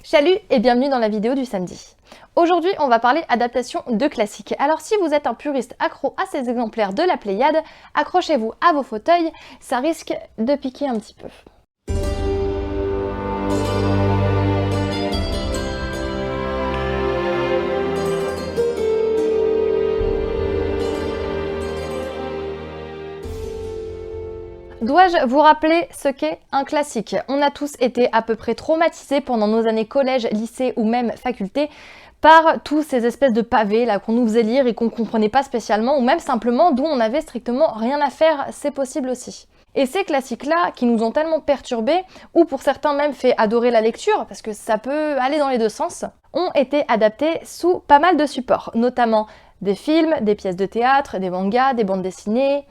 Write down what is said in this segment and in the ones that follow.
Salut et bienvenue dans la vidéo du samedi. Aujourd'hui, on va parler adaptation de classiques. Alors si vous êtes un puriste accro à ces exemplaires de la Pléiade, accrochez-vous à vos fauteuils, ça risque de piquer un petit peu. Dois-je vous rappeler ce qu'est un classique? On a tous été à peu près traumatisés pendant nos années collège, lycée ou même faculté par tous ces espèces de pavés là qu'on nous faisait lire et qu'on comprenait pas spécialement ou même simplement d'où on avait strictement rien à faire, c'est possible aussi. Et ces classiques-là, qui nous ont tellement perturbés, ou pour certains même fait adorer la lecture, parce que ça peut aller dans les deux sens, ont été adaptés sous pas mal de supports, notamment des films, des pièces de théâtre, des mangas, des bandes dessinées,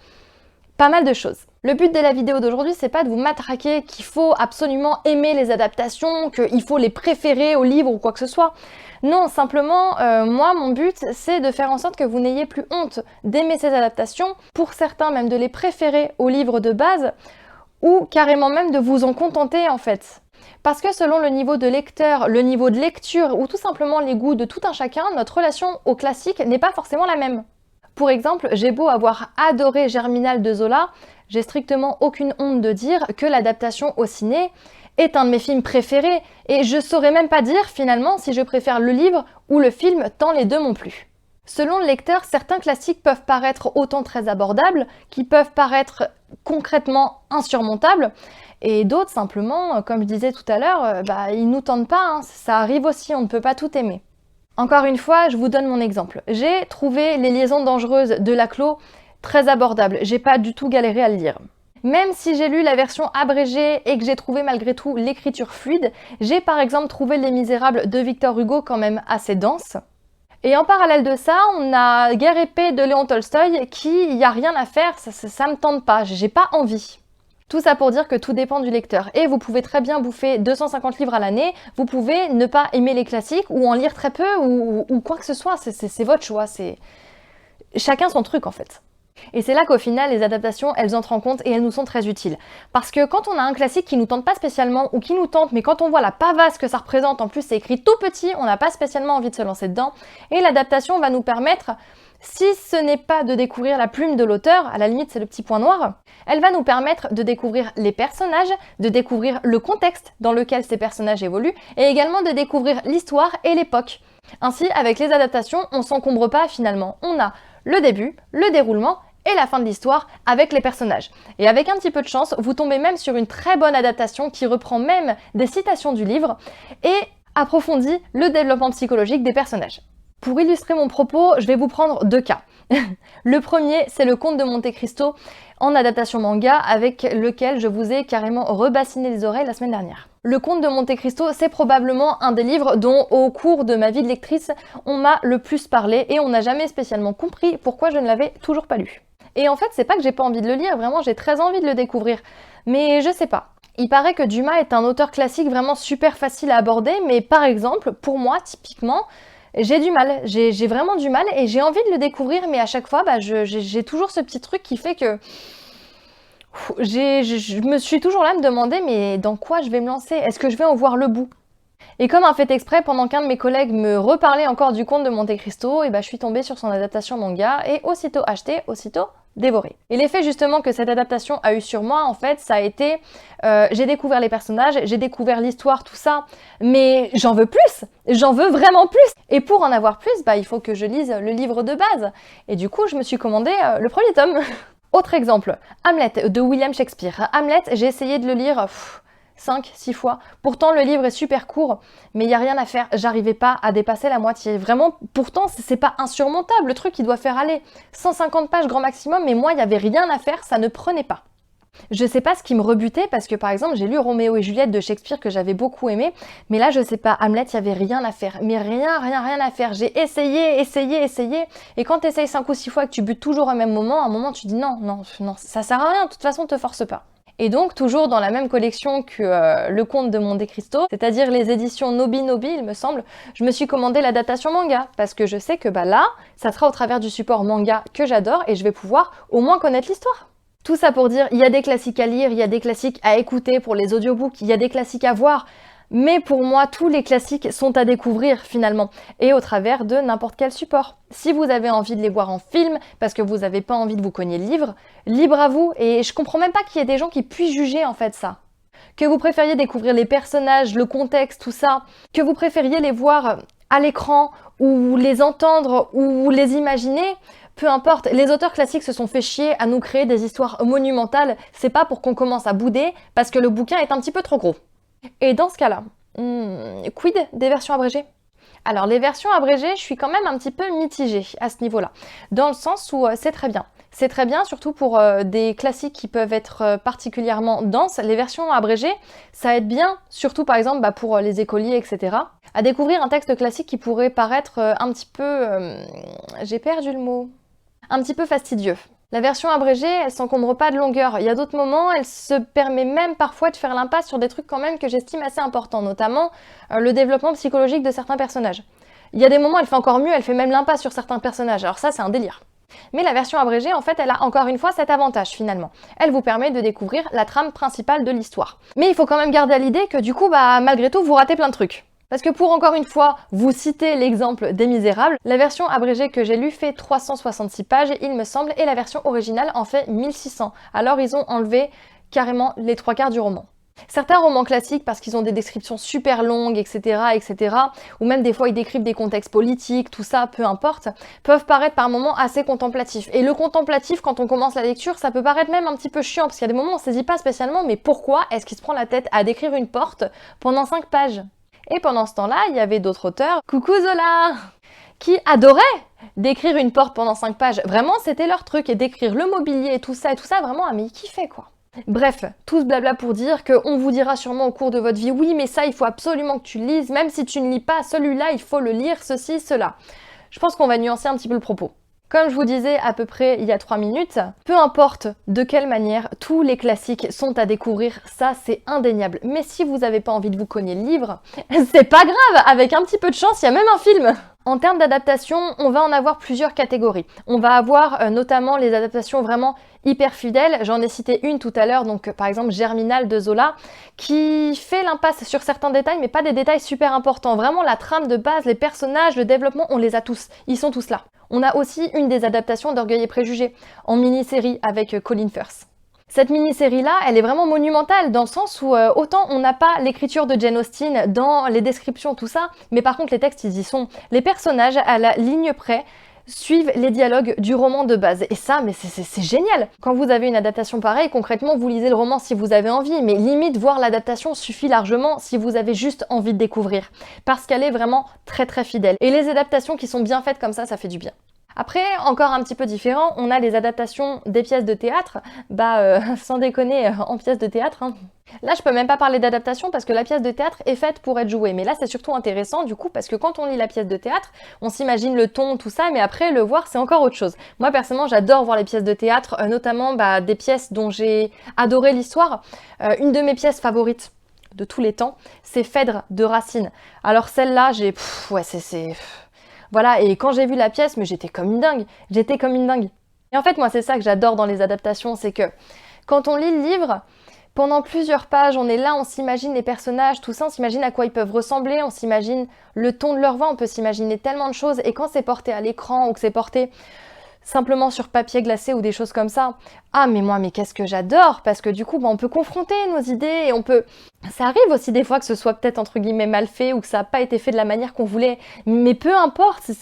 pas mal de choses. Le but de la vidéo d'aujourd'hui, c'est pas de vous matraquer qu'il faut absolument aimer les adaptations, qu'il faut les préférer aux livres ou quoi que ce soit. Non, simplement, moi, mon but, c'est de faire en sorte que vous n'ayez plus honte d'aimer ces adaptations, pour certains même de les préférer aux livres de base, ou carrément même de vous en contenter en fait. Parce que selon le niveau de lecteur, le niveau de lecture, ou tout simplement les goûts de tout un chacun, notre relation au classique n'est pas forcément la même. Pour exemple, j'ai beau avoir adoré Germinal de Zola, j'ai strictement aucune honte de dire que l'adaptation au ciné est un de mes films préférés, et je saurais même pas dire finalement si je préfère le livre ou le film, tant les deux m'ont plu. Selon le lecteur, certains classiques peuvent paraître autant très abordables, qui peuvent paraître concrètement insurmontables, et d'autres simplement, comme je disais tout à l'heure, ils nous tentent pas, hein. Ça arrive aussi, on ne peut pas tout aimer. Encore une fois, je vous donne mon exemple. J'ai trouvé Les Liaisons dangereuses de Laclos très abordable, j'ai pas du tout galéré à le lire. Même si j'ai lu la version abrégée et que j'ai trouvé malgré tout l'écriture fluide, j'ai par exemple trouvé Les Misérables de Victor Hugo quand même assez dense. Et en parallèle de ça, on a Guerre et paix de Léon Tolstoï qui, y a rien à faire, ça me tente pas, j'ai pas envie. Tout ça pour dire que tout dépend du lecteur. Et vous pouvez très bien bouffer 250 livres à l'année, vous pouvez ne pas aimer les classiques ou en lire très peu ou quoi que ce soit, c'est votre choix, c'est chacun son truc en fait. Et c'est là qu'au final, les adaptations, elles entrent en compte et elles nous sont très utiles. Parce que quand on a un classique qui nous tente pas spécialement ou qui nous tente, mais quand on voit la pavasse que ça représente, en plus c'est écrit tout petit, on n'a pas spécialement envie de se lancer dedans. Et l'adaptation va nous permettre, si ce n'est pas de découvrir la plume de l'auteur, à la limite c'est le petit point noir, elle va nous permettre de découvrir les personnages, de découvrir le contexte dans lequel ces personnages évoluent, et également de découvrir l'histoire et l'époque. Ainsi, avec les adaptations, on s'encombre pas finalement. On a le début, le déroulement et la fin de l'histoire avec les personnages. Et avec un petit peu de chance, vous tombez même sur une très bonne adaptation qui reprend même des citations du livre et approfondit le développement psychologique des personnages. Pour illustrer mon propos, je vais vous prendre deux cas. Le premier, c'est le Comte de Monte Cristo en adaptation manga avec lequel je vous ai carrément rebassiné les oreilles la semaine dernière. Le Comte de Monte Cristo, c'est probablement un des livres dont, au cours de ma vie de lectrice, on m'a le plus parlé et on n'a jamais spécialement compris pourquoi je ne l'avais toujours pas lu. Et en fait, c'est pas que j'ai pas envie de le lire, vraiment j'ai très envie de le découvrir, mais je sais pas. Il paraît que Dumas est un auteur classique vraiment super facile à aborder, mais par exemple, pour moi, typiquement, j'ai du mal, j'ai vraiment du mal et j'ai envie de le découvrir, mais à chaque fois, j'ai toujours ce petit truc qui fait que je me suis toujours là à me demander, mais dans quoi je vais me lancer? Est-ce que je vais en voir le bout? Et comme un fait exprès, pendant qu'un de mes collègues me reparlait encore du Comte de Monte Cristo, je suis tombée sur son adaptation manga et aussitôt acheté, aussitôt dévoré. Et l'effet justement que cette adaptation a eu sur moi, en fait, ça a été, j'ai découvert les personnages, j'ai découvert l'histoire, tout ça, mais j'en veux plus, j'en veux vraiment plus. Et pour en avoir plus, il faut que je lise le livre de base. Et du coup, je me suis commandé le premier tome. Autre exemple, Hamlet de William Shakespeare. Hamlet, j'ai essayé de le lire 5-6 fois. Pourtant, le livre est super court, mais il n'y a rien à faire. J'arrivais pas à dépasser la moitié. Vraiment, pourtant, c'est pas insurmontable. Le truc, il doit faire aller 150 pages grand maximum, mais moi, il n'y avait rien à faire, ça ne prenait pas. Je sais pas ce qui me rebutait, parce que par exemple, j'ai lu Roméo et Juliette de Shakespeare que j'avais beaucoup aimé, mais là, je sais pas, Hamlet, il y avait rien à faire. Mais rien à faire. J'ai essayé, et quand tu essayes 5 ou 6 fois et que tu butes toujours au même moment, à un moment, tu dis non, ça sert à rien, de toute façon, te force pas. Et donc, toujours dans la même collection que le Comte de Monte Cristo, c'est-à-dire les éditions Nobi, il me semble, je me suis commandé l'adaptation manga, parce que je sais que là, ça sera au travers du support manga que j'adore, et je vais pouvoir au moins connaître l'histoire. Tout ça pour dire, il y a des classiques à lire, il y a des classiques à écouter pour les audiobooks, il y a des classiques à voir, Mais pour moi, tous les classiques sont à découvrir finalement, et au travers de n'importe quel support. Si vous avez envie de les voir en film, parce que vous n'avez pas envie de vous cogner le livre, libre à vous, et je comprends même pas qu'il y ait des gens qui puissent juger en fait ça. Que vous préfériez découvrir les personnages, le contexte, tout ça, que vous préfériez les voir à l'écran, ou les entendre, ou les imaginer, peu importe, les auteurs classiques se sont fait chier à nous créer des histoires monumentales, c'est pas pour qu'on commence à bouder, parce que le bouquin est un petit peu trop gros. Et dans ce cas-là, quid des versions abrégées? Alors les versions abrégées, je suis quand même un petit peu mitigée à ce niveau-là, dans le sens où c'est très bien. C'est très bien, surtout pour des classiques qui peuvent être particulièrement denses. Les versions abrégées, ça aide bien, surtout par exemple pour les écoliers, etc., à découvrir un texte classique qui pourrait paraître un petit peu... j'ai perdu le mot. Un petit peu fastidieux. La version abrégée, elle s'encombre pas de longueur. Il y a d'autres moments, elle se permet même parfois de faire l'impasse sur des trucs quand même que j'estime assez importants, notamment le développement psychologique de certains personnages. Il y a des moments, elle fait encore mieux, elle fait même l'impasse sur certains personnages. Alors ça, c'est un délire. Mais la version abrégée, en fait, elle a encore une fois cet avantage finalement. Elle vous permet de découvrir la trame principale de l'histoire. Mais il faut quand même garder à l'idée que du coup, malgré tout, vous ratez plein de trucs. Parce que pour encore une fois vous citer l'exemple des Misérables, la version abrégée que j'ai lue fait 366 pages, il me semble, et la version originale en fait 1600. Alors ils ont enlevé carrément les 3/4 du roman. Certains romans classiques, parce qu'ils ont des descriptions super longues, etc., ou même des fois ils décrivent des contextes politiques, tout ça, peu importe, peuvent paraître par moments assez contemplatifs. Et le contemplatif, quand on commence la lecture, ça peut paraître même un petit peu chiant, parce qu'il y a des moments où on ne saisit pas spécialement, mais pourquoi est-ce qu'il se prend la tête à décrire une porte pendant 5 pages? Et pendant ce temps-là, il y avait d'autres auteurs, coucou Zola, qui adoraient d'écrire une porte pendant 5 pages. Vraiment, c'était leur truc, et d'écrire le mobilier et tout ça, vraiment, mais ils kiffaient quoi. Bref, tout ce blabla pour dire qu'on vous dira sûrement au cours de votre vie, oui mais ça il faut absolument que tu le lises, même si tu ne lis pas celui-là, il faut le lire, ceci, cela. Je pense qu'on va nuancer un petit peu le propos. Comme je vous disais à peu près il y a 3 minutes, peu importe de quelle manière, tous les classiques sont à découvrir, ça c'est indéniable. Mais si vous n'avez pas envie de vous cogner le livre, c'est pas grave, avec un petit peu de chance, il y a même un film. En termes d'adaptation, on va en avoir plusieurs catégories. On va avoir notamment les adaptations vraiment hyper fidèles. J'en ai cité une tout à l'heure, donc par exemple Germinal de Zola, qui fait l'impasse sur certains détails, mais pas des détails super importants. Vraiment la trame de base, les personnages, le développement, on les a tous. Ils sont tous là. On a aussi une des adaptations d'Orgueil et Préjugés, en mini-série avec Colin Firth. Cette mini-série-là, elle est vraiment monumentale dans le sens où autant on n'a pas l'écriture de Jane Austen dans les descriptions, tout ça, mais par contre les textes, ils y sont. Les personnages, à la ligne près, suivent les dialogues du roman de base. Et ça, mais c'est génial! Quand vous avez une adaptation pareille, concrètement, vous lisez le roman si vous avez envie, mais limite, voir l'adaptation suffit largement si vous avez juste envie de découvrir. Parce qu'elle est vraiment très très fidèle. Et les adaptations qui sont bien faites comme ça fait du bien. Après, encore un petit peu différent, on a les adaptations des pièces de théâtre, sans déconner, en pièces de théâtre, hein. Là, je peux même pas parler d'adaptation parce que la pièce de théâtre est faite pour être jouée, mais là, c'est surtout intéressant du coup parce que quand on lit la pièce de théâtre, on s'imagine le ton, tout ça, mais après, le voir, c'est encore autre chose. Moi, personnellement, j'adore voir les pièces de théâtre, notamment des pièces dont j'ai adoré l'histoire. Une de mes pièces favorites de tous les temps, c'est Phèdre de Racine. Alors celle-là, voilà, et quand j'ai vu la pièce, mais j'étais comme une dingue. Et en fait, moi, c'est ça que j'adore dans les adaptations, c'est que quand on lit le livre, pendant plusieurs pages, on est là, on s'imagine les personnages, tout ça, on s'imagine à quoi ils peuvent ressembler, on s'imagine le ton de leur voix, on peut s'imaginer tellement de choses, et quand c'est porté à l'écran ou que c'est porté simplement sur papier glacé ou des choses comme ça, ah mais qu'est-ce que j'adore, parce que du coup on peut confronter nos idées et on peut... Ça arrive aussi des fois que ce soit peut-être entre guillemets mal fait ou que ça n'a pas été fait de la manière qu'on voulait, mais peu importe, je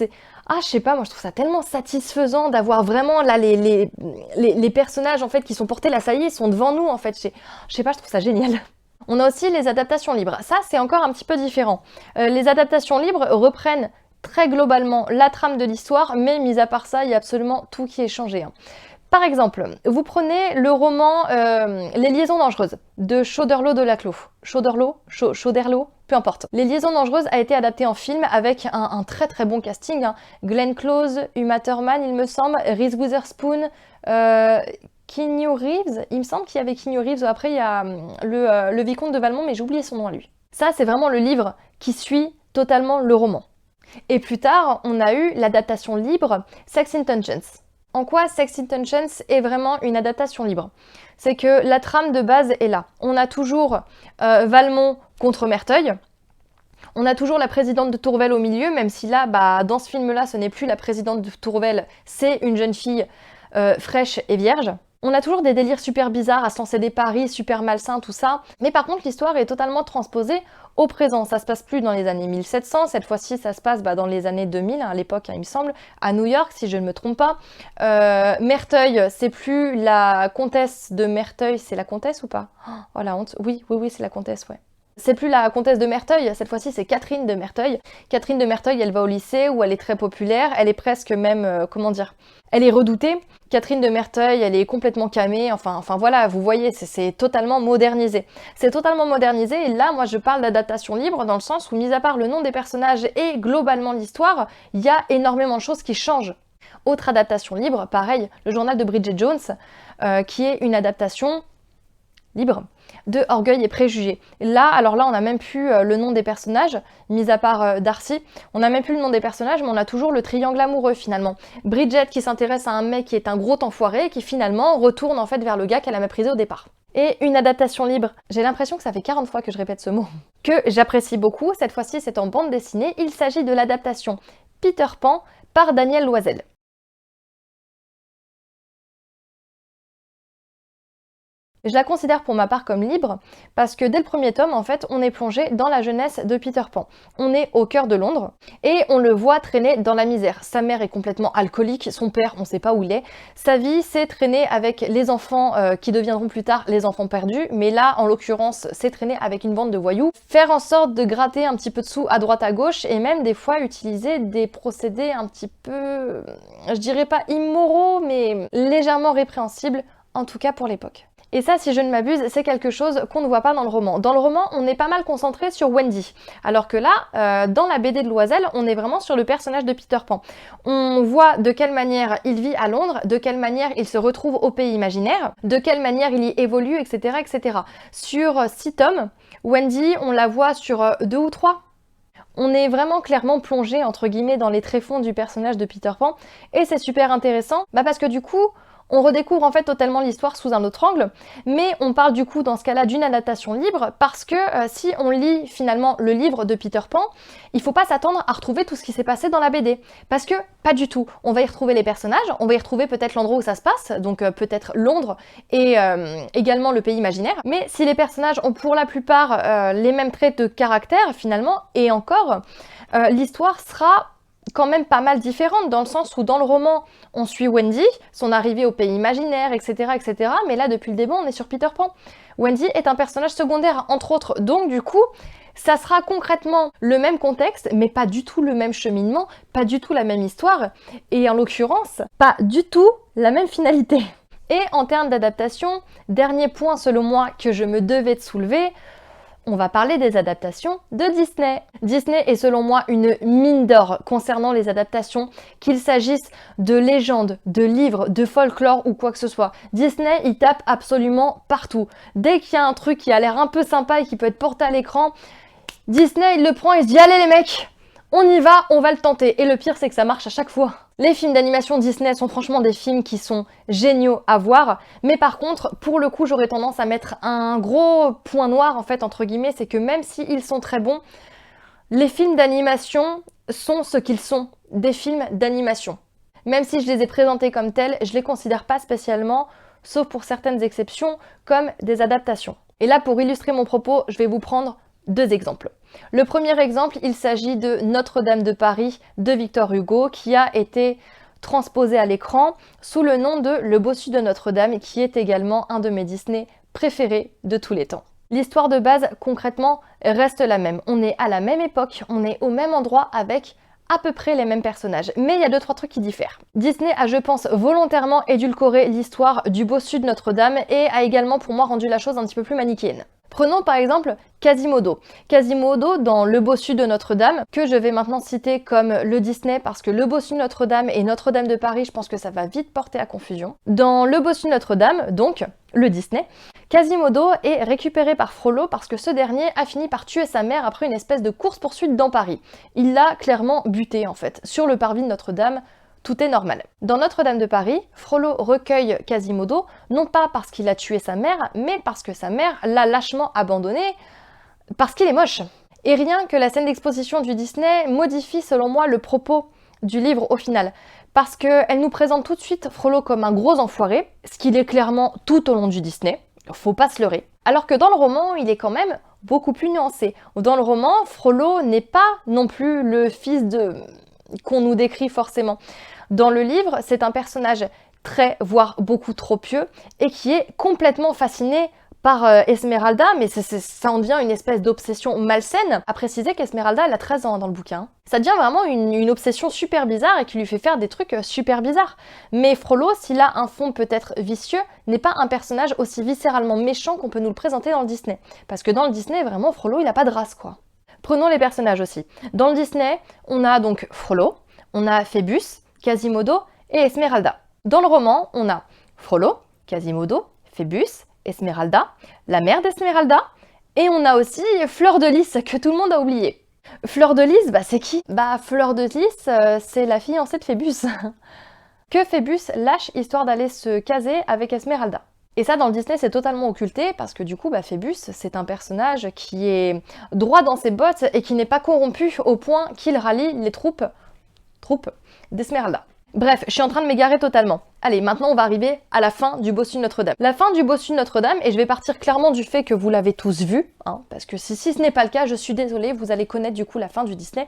sais pas, moi je trouve ça tellement satisfaisant d'avoir vraiment là les personnages en fait qui sont portés là, ça y est, ils sont devant nous en fait, je sais pas, je trouve ça génial. On a aussi les adaptations libres, ça c'est encore un petit peu différent. Les adaptations libres reprennent très globalement la trame de l'histoire, mais mis à part ça, il y a absolument tout qui est changé. Par exemple, vous prenez le roman Les Liaisons Dangereuses de Choderlos de Laclos. Choderlos, peu importe. Les Liaisons Dangereuses a été adapté en film avec un très très bon casting. Glenn Close, Uma Thurman, il me semble, Reese Witherspoon, Keanu Reeves, il me semble qu'il y avait Keanu Reeves, après il y a le Vicomte de Valmont, mais j'ai oublié son nom à lui. Ça, c'est vraiment le livre qui suit totalement le roman. Et plus tard, on a eu l'adaptation libre Sex Intentions. En quoi Sex Intentions est vraiment une adaptation libre? C'est que la trame de base est là. On a toujours Valmont contre Merteuil. On a toujours la présidente de Tourvel au milieu, même si là, dans ce film-là, ce n'est plus la présidente de Tourvel, c'est une jeune fille fraîche et vierge. On a toujours des délires super bizarres à se lancer des paris, super malsains, tout ça. Mais par contre, l'histoire est totalement transposée au présent. Ça se passe plus dans les années 1700, cette fois-ci, ça se passe dans les années 2000, à l'époque, il me semble, à New York, si je ne me trompe pas. Merteuil, c'est plus la comtesse de Merteuil, c'est la comtesse ou pas? Oh la honte, oui, c'est la comtesse, ouais. C'est plus la comtesse de Merteuil, cette fois-ci c'est Catherine de Merteuil. Catherine de Merteuil, elle va au lycée où elle est très populaire, elle est presque même, comment dire, elle est redoutée. Catherine de Merteuil, elle est complètement camée, enfin voilà, vous voyez, c'est totalement modernisé. C'est totalement modernisé et là, moi je parle d'adaptation libre dans le sens où, mis à part le nom des personnages et globalement l'histoire, il y a énormément de choses qui changent. Autre adaptation libre, pareil, le journal de Bridget Jones, qui est une adaptation libre de Orgueil et Préjugés. Alors là, on n'a même plus le nom des personnages, mis à part Darcy. On n'a même plus le nom des personnages, mais on a toujours le triangle amoureux finalement. Bridget qui s'intéresse à un mec qui est un gros enfoiré et qui finalement retourne en fait vers le gars qu'elle a méprisé au départ. Et une adaptation libre, j'ai l'impression que ça fait 40 fois que je répète ce mot, que j'apprécie beaucoup. Cette fois-ci, c'est en bande dessinée. Il s'agit de l'adaptation Peter Pan par Daniel Loisel. Je la considère pour ma part comme libre parce que dès le premier tome, en fait, on est plongé dans la jeunesse de Peter Pan. On est au cœur de Londres et on le voit traîner dans la misère. Sa mère est complètement alcoolique, son père, on ne sait pas où il est. Sa vie, c'est traîner avec les enfants qui deviendront plus tard les enfants perdus, mais là, en l'occurrence, c'est traîner avec une bande de voyous. Faire en sorte de gratter un petit peu de sous à droite à gauche et même des fois utiliser des procédés un petit peu, je dirais pas immoraux, mais légèrement répréhensibles, en tout cas pour l'époque. Et ça, si je ne m'abuse, c'est quelque chose qu'on ne voit pas dans le roman. Dans le roman, on est pas mal concentré sur Wendy. Alors que là, dans la BD de Loisel, on est vraiment sur le personnage de Peter Pan. On voit de quelle manière il vit à Londres, de quelle manière il se retrouve au pays imaginaire, de quelle manière il y évolue, etc. etc. Sur 6 tomes, Wendy, on la voit sur 2 ou 3. On est vraiment clairement plongé, entre guillemets, dans les tréfonds du personnage de Peter Pan. Et c'est super intéressant, parce que du coup, on redécouvre en fait totalement l'histoire sous un autre angle, mais on parle du coup dans ce cas-là d'une adaptation libre parce que si on lit finalement le livre de Peter Pan, il faut pas s'attendre à retrouver tout ce qui s'est passé dans la BD. Parce que pas du tout. On va y retrouver les personnages, on va y retrouver peut-être l'endroit où ça se passe, donc peut-être Londres et également le pays imaginaire. Mais si les personnages ont pour la plupart les mêmes traits de caractère finalement, et encore, l'histoire sera quand même pas mal différente dans le sens où dans le roman on suit Wendy, son arrivée au pays imaginaire, etc., etc. Mais là depuis le début on est sur Peter Pan. Wendy est un personnage secondaire entre autres, donc du coup ça sera concrètement le même contexte mais pas du tout le même cheminement, pas du tout la même histoire et en l'occurrence pas du tout la même finalité. Et en termes d'adaptation, dernier point selon moi que je me devais de soulever, on va parler des adaptations de Disney. Disney est selon moi une mine d'or concernant les adaptations, qu'il s'agisse de légendes, de livres, de folklore ou quoi que ce soit. Disney, il tape absolument partout. Dès qu'il y a un truc qui a l'air un peu sympa et qui peut être porté à l'écran, Disney, il le prend et se dit « Allez les mecs, on y va, on va le tenter ». Et le pire, c'est que ça marche à chaque fois. Les films d'animation Disney sont franchement des films qui sont géniaux à voir, mais par contre, pour le coup, j'aurais tendance à mettre un gros point noir, en fait, entre guillemets, c'est que même s'ils sont très bons, les films d'animation sont ce qu'ils sont, des films d'animation. Même si je les ai présentés comme tels, je les considère pas spécialement, sauf pour certaines exceptions, comme des adaptations. Et là, pour illustrer mon propos, je vais vous prendre 2 exemples. Le premier exemple, il s'agit de Notre-Dame de Paris de Victor Hugo qui a été transposé à l'écran sous le nom de Le Bossu de Notre-Dame qui est également un de mes Disney préférés de tous les temps. L'histoire de base, concrètement, reste la même. On est à la même époque, on est au même endroit avec à peu près les mêmes personnages. Mais il y a 2-3 trucs qui diffèrent. Disney a, je pense, volontairement édulcoré l'histoire du Bossu de Notre-Dame et a également pour moi rendu la chose un petit peu plus manichéenne. Prenons par exemple Quasimodo. Quasimodo dans Le Bossu de Notre-Dame, que je vais maintenant citer comme le Disney parce que Le Bossu de Notre-Dame et Notre-Dame de Paris, je pense que ça va vite porter à confusion. Dans Le Bossu de Notre-Dame, donc le Disney, Quasimodo est récupéré par Frollo parce que ce dernier a fini par tuer sa mère après une espèce de course-poursuite dans Paris. Il l'a clairement buté en fait, sur le parvis de Notre-Dame, tout est normal. Dans Notre-Dame de Paris, Frollo recueille Quasimodo, non pas parce qu'il a tué sa mère, mais parce que sa mère l'a lâchement abandonné, parce qu'il est moche. Et rien que la scène d'exposition du Disney modifie selon moi le propos du livre au final, parce qu'elle nous présente tout de suite Frollo comme un gros enfoiré, ce qu'il est clairement tout au long du Disney, faut pas se leurrer. Alors que dans le roman, il est quand même beaucoup plus nuancé. Dans le roman, Frollo n'est pas non plus le fils qu'on nous décrit forcément. Dans le livre, c'est un personnage très, voire beaucoup trop pieux, et qui est complètement fasciné par Esmeralda, mais ça en devient une espèce d'obsession malsaine. À préciser qu'Esmeralda, elle a 13 ans dans le bouquin. Ça devient vraiment une obsession super bizarre et qui lui fait faire des trucs super bizarres. Mais Frollo, s'il a un fond peut-être vicieux, n'est pas un personnage aussi viscéralement méchant qu'on peut nous le présenter dans le Disney. Parce que dans le Disney, vraiment, Frollo, il a pas de race, quoi. Prenons les personnages aussi. Dans le Disney, on a donc Frollo, on a Phébus, Quasimodo et Esmeralda. Dans le roman, on a Frollo, Quasimodo, Phébus, Esmeralda, la mère d'Esmeralda, et on a aussi Fleur de Lys, que tout le monde a oublié. Fleur de Lys, c'est qui? Fleur de Lys, c'est la fiancée de Phébus. Que Phébus lâche histoire d'aller se caser avec Esmeralda. Et ça, dans le Disney, c'est totalement occulté, parce que du coup, Phébus, c'est un personnage qui est droit dans ses bottes et qui n'est pas corrompu au point qu'il rallie les troupes d'Esmeralda. Bref, je suis en train de m'égarer totalement. Allez, maintenant on va arriver à la fin du Bossu de Notre-Dame. La fin du Bossu de Notre-Dame, et je vais partir clairement du fait que vous l'avez tous vu, parce que si ce n'est pas le cas, je suis désolée, vous allez connaître du coup la fin du Disney.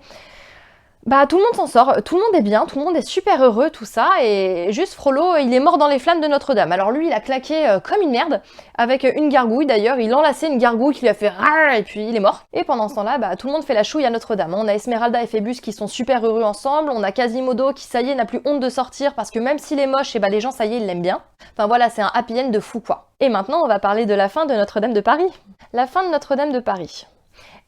Tout le monde s'en sort, tout le monde est bien, tout le monde est super heureux, tout ça, et juste Frollo, il est mort dans les flammes de Notre-Dame. Alors lui, il a claqué comme une merde, avec une gargouille d'ailleurs, il enlaçait une gargouille qui lui a fait rare, et puis il est mort. Et pendant ce temps-là, tout le monde fait la chouille à Notre-Dame. On a Esmeralda et Phébus qui sont super heureux ensemble, on a Quasimodo qui, ça y est, n'a plus honte de sortir, parce que même s'il est moche, les gens, ça y est, ils l'aiment bien. Enfin voilà, c'est un happy end de fou, quoi. Et maintenant, on va parler de la fin de Notre-Dame de Paris. La fin de Notre-Dame de Paris.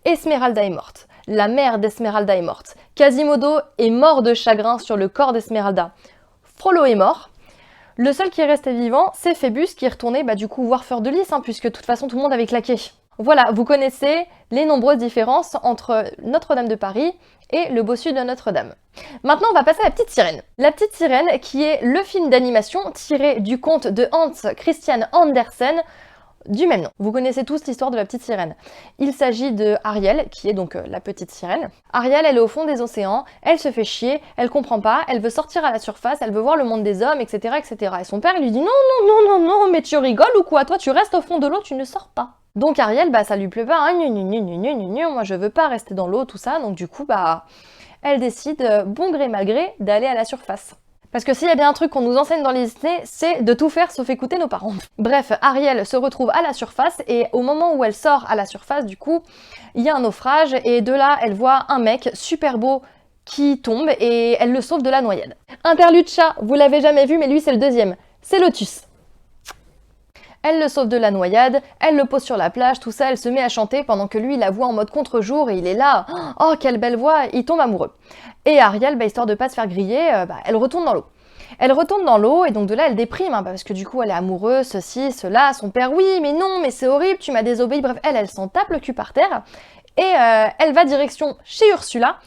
Esmeralda est morte. La mère d'Esmeralda est morte. Quasimodo est mort de chagrin sur le corps d'Esmeralda. Frollo est mort. Le seul qui est resté vivant, c'est Phébus qui est retourné du coup voir Fleur de Lys, puisque de toute façon tout le monde avait claqué. Voilà, vous connaissez les nombreuses différences entre Notre-Dame de Paris et le Bossu de Notre-Dame. Maintenant, on va passer à La Petite Sirène. La Petite Sirène, qui est le film d'animation tiré du conte de Hans Christian Andersen, du même nom. Vous connaissez tous l'histoire de la petite sirène. Il s'agit de Ariel, qui est donc la petite sirène. Ariel, elle est au fond des océans, elle se fait chier, elle comprend pas, elle veut sortir à la surface, elle veut voir le monde des hommes, etc., etc. Et son père, il lui dit non, non, non, non, non, mais tu rigoles ou quoi? Toi, tu restes au fond de l'eau, tu ne sors pas. Donc Ariel, ça lui plaît pas, moi je veux pas rester dans l'eau, tout ça, donc du coup, elle décide, bon gré mal gré, d'aller à la surface. Parce que s'il y a bien un truc qu'on nous enseigne dans les Disney, c'est de tout faire sauf écouter nos parents. Bref, Ariel se retrouve à la surface et au moment où elle sort à la surface, du coup, il y a un naufrage et de là, elle voit un mec super beau qui tombe et elle le sauve de la noyade. Interlude chat, vous l'avez jamais vu mais lui c'est le deuxième, c'est Lotus. Elle le sauve de la noyade, elle le pose sur la plage, tout ça, elle se met à chanter pendant que lui, il la voit en mode contre-jour et il est là, oh quelle belle voix, il tombe amoureux. Et Ariel, histoire de pas se faire griller, elle retourne dans l'eau. Elle retourne dans l'eau et donc de là, elle déprime, parce que du coup, elle est amoureuse, ceci, cela, son père, oui, mais non, mais c'est horrible, tu m'as désobéi, bref, elle s'en tape le cul par terre et elle va direction chez Ursula,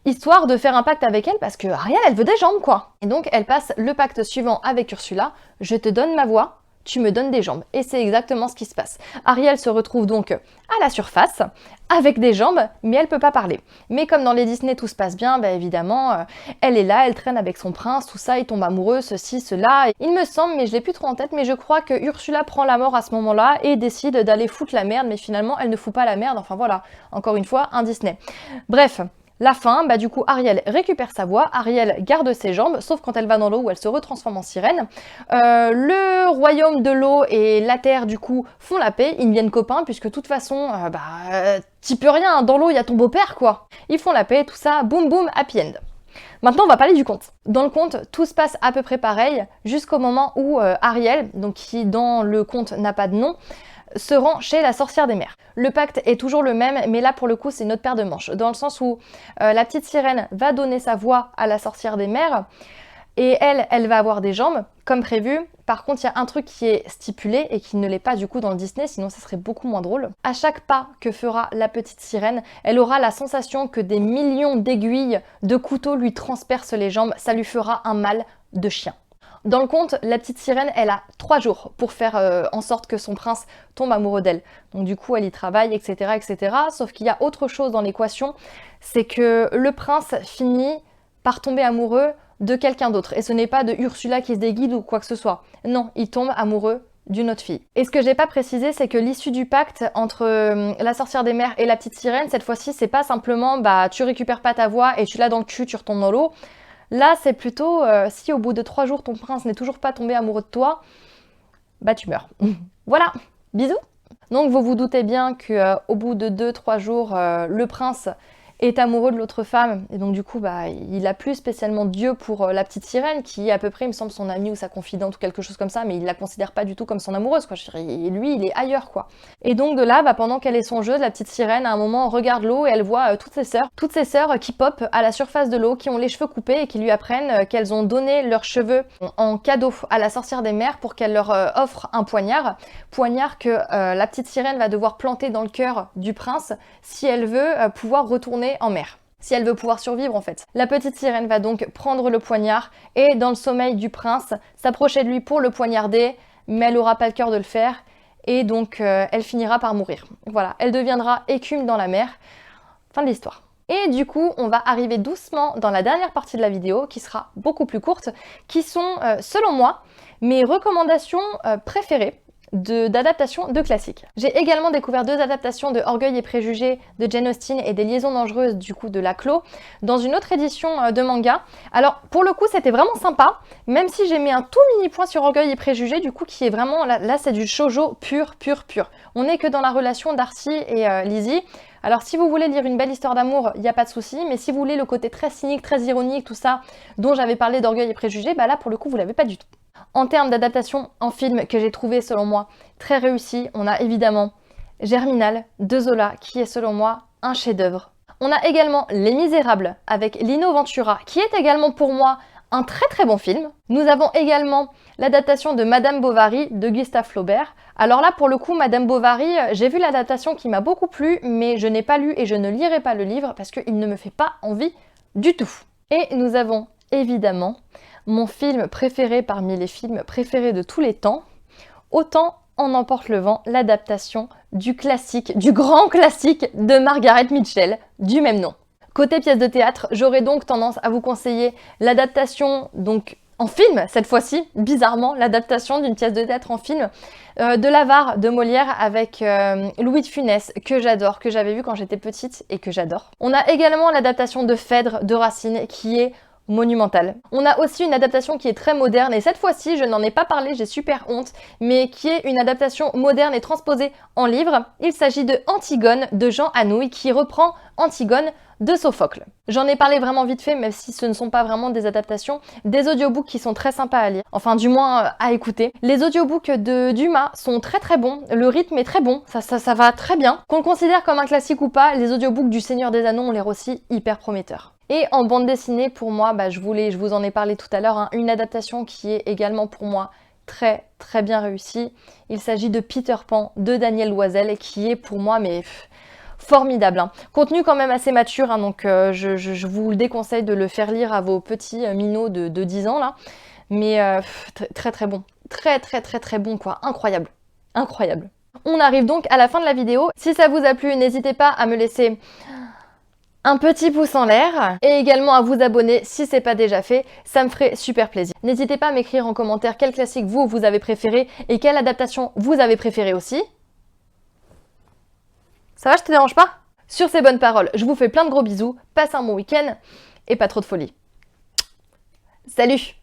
histoire de faire un pacte avec elle parce que Ariel, elle veut des jambes, quoi. Et donc, elle passe le pacte suivant avec Ursula, je te donne ma voix, tu me donnes des jambes. Et c'est exactement ce qui se passe. Ariel se retrouve donc à la surface, avec des jambes, mais elle peut pas parler. Mais comme dans les Disney tout se passe bien, évidemment, elle est là, elle traîne avec son prince, tout ça, ils tombent amoureux, ceci, cela. Il me semble, mais je l'ai plus trop en tête, mais je crois que Ursula prend la mort à ce moment-là et décide d'aller foutre la merde, mais finalement, elle ne fout pas la merde. Enfin voilà, encore une fois, un Disney. Bref. La fin, du coup, Ariel récupère sa voix, Ariel garde ses jambes, sauf quand elle va dans l'eau où elle se retransforme en sirène. Le royaume de l'eau et la terre, du coup, font la paix, ils deviennent copains, puisque de toute façon, t'y peux rien, dans l'eau, il y a ton beau-père, quoi. Ils font la paix, tout ça, boum boum, happy end. Maintenant, on va parler du conte. Dans le conte, tout se passe à peu près pareil, jusqu'au moment où Ariel, donc qui dans le conte n'a pas de nom, se rend chez la sorcière des mers. Le pacte est toujours le même, mais là pour le coup c'est une autre paire de manches, dans le sens où la petite sirène va donner sa voix à la sorcière des mers, et elle va avoir des jambes, comme prévu. Par contre, il y a un truc qui est stipulé et qui ne l'est pas du coup dans le Disney, sinon ça serait beaucoup moins drôle. À chaque pas que fera la petite sirène, elle aura la sensation que des millions d'aiguilles de couteau lui transpercent les jambes, ça lui fera un mal de chien. Dans le conte, la petite sirène, elle a 3 jours pour faire en sorte que son prince tombe amoureux d'elle. Donc du coup, elle y travaille, etc., etc. Sauf qu'il y a autre chose dans l'équation, c'est que le prince finit par tomber amoureux de quelqu'un d'autre. Et ce n'est pas de Ursula qui se déguide ou quoi que ce soit. Non, il tombe amoureux d'une autre fille. Et ce que j'ai pas précisé, c'est que l'issue du pacte entre la sorcière des mers et la petite sirène, cette fois-ci, c'est pas simplement bah tu récupères pas ta voix et tu l'as dans le cul, tu retombes dans l'eau. Là, c'est plutôt si au bout de 3 jours ton prince n'est toujours pas tombé amoureux de toi, bah tu meurs. Voilà, bisous. Donc vous vous doutez bien que au bout de 2-3 jours, le prince est amoureux de l'autre femme et donc du coup bah il a plus spécialement Dieu pour la petite sirène qui est à peu près il me semble son amie ou sa confidente ou quelque chose comme ça, mais il la considère pas du tout comme son amoureuse quoi. Et lui il est ailleurs quoi. Et donc de là bah, pendant qu'elle est songeuse, la petite sirène à un moment regarde l'eau et elle voit toutes ses sœurs qui popent à la surface de l'eau, qui ont les cheveux coupés et qui lui apprennent qu'elles ont donné leurs cheveux en cadeau à la sorcière des mers pour qu'elle leur offre un poignard que la petite sirène va devoir planter dans le cœur du prince si elle veut pouvoir retourner en mer. Si elle veut pouvoir survivre en fait. La petite sirène va donc prendre le poignard et dans le sommeil du prince, s'approcher de lui pour le poignarder, mais elle n'aura pas le cœur de le faire et donc elle finira par mourir. Voilà, elle deviendra écume dans la mer. Fin de l'histoire. Et du coup, on va arriver doucement dans la dernière partie de la vidéo qui sera beaucoup plus courte, qui sont, selon moi, mes recommandations préférées d'adaptation de classiques. J'ai également découvert 2 adaptations de Orgueil et Préjugés de Jane Austen et des Liaisons dangereuses du coup de Laclos dans une autre édition de manga. Alors pour le coup c'était vraiment sympa, même si j'ai mis un tout mini point sur Orgueil et Préjugés du coup qui est vraiment, là c'est du shoujo pur. On n'est que dans la relation Darcy et Lizzie. Alors si vous voulez lire une belle histoire d'amour, il n'y a pas de souci, mais si vous voulez le côté très cynique, très ironique, tout ça, dont j'avais parlé d'Orgueil et Préjugés, bah là pour le coup vous l'avez pas du tout. En termes d'adaptation en film que j'ai trouvé selon moi très réussi, on a évidemment Germinal de Zola qui est selon moi un chef-d'œuvre. On a également Les Misérables avec Lino Ventura qui est également pour moi un très bon film. Nous avons également l'adaptation de Madame Bovary de Gustave Flaubert. Alors là pour le coup Madame Bovary, j'ai vu l'adaptation qui m'a beaucoup plu mais je n'ai pas lu et je ne lirai pas le livre parce qu'il ne me fait pas envie du tout. Et nous avons évidemment mon film préféré parmi les films préférés de tous les temps, Autant en emporte le vent, l'adaptation du classique, du grand classique de Margaret Mitchell, du même nom. Côté pièce de théâtre, j'aurais donc tendance à vous conseiller l'adaptation, donc en film cette fois-ci, bizarrement, l'adaptation d'une pièce de théâtre en film de l'Avare de Molière avec Louis de Funès, que j'adore, que j'avais vu quand j'étais petite et que j'adore. On a également l'adaptation de Phèdre de Racine qui est monumentale. On a aussi une adaptation qui est très moderne et cette fois-ci, je n'en ai pas parlé, j'ai super honte, mais qui est une adaptation moderne et transposée en livre. Il s'agit de Antigone de Jean Anouilh qui reprend Antigone de Sophocle. J'en ai parlé vraiment vite fait, même si ce ne sont pas vraiment des adaptations, des audiobooks qui sont très sympas à lire, enfin du moins à écouter. Les audiobooks de Dumas sont très bons, le rythme est très bon, ça va très bien. Qu'on le considère comme un classique ou pas, les audiobooks du Seigneur des Anneaux ont l'air aussi hyper prometteurs. Et en bande dessinée, pour moi, je vous en ai parlé tout à l'heure, hein, une adaptation qui est également pour moi très bien réussie. Il s'agit de Peter Pan de Daniel Loisel qui est pour moi formidable. Hein. Contenu quand même assez mature, hein, donc je vous le déconseille de le faire lire à vos petits minots de 10 ans là. Mais très bon. Très bon quoi. Incroyable. On arrive donc à la fin de la vidéo. Si ça vous a plu, n'hésitez pas à me laisser un petit pouce en l'air et également à vous abonner si c'est pas déjà fait, ça me ferait super plaisir. N'hésitez pas à m'écrire en commentaire quel classique vous avez préféré et quelle adaptation vous avez préféré aussi. Ça va, je te dérange pas? Sur ces bonnes paroles, je vous fais plein de gros bisous, passez un bon week-end et pas trop de folie. Salut!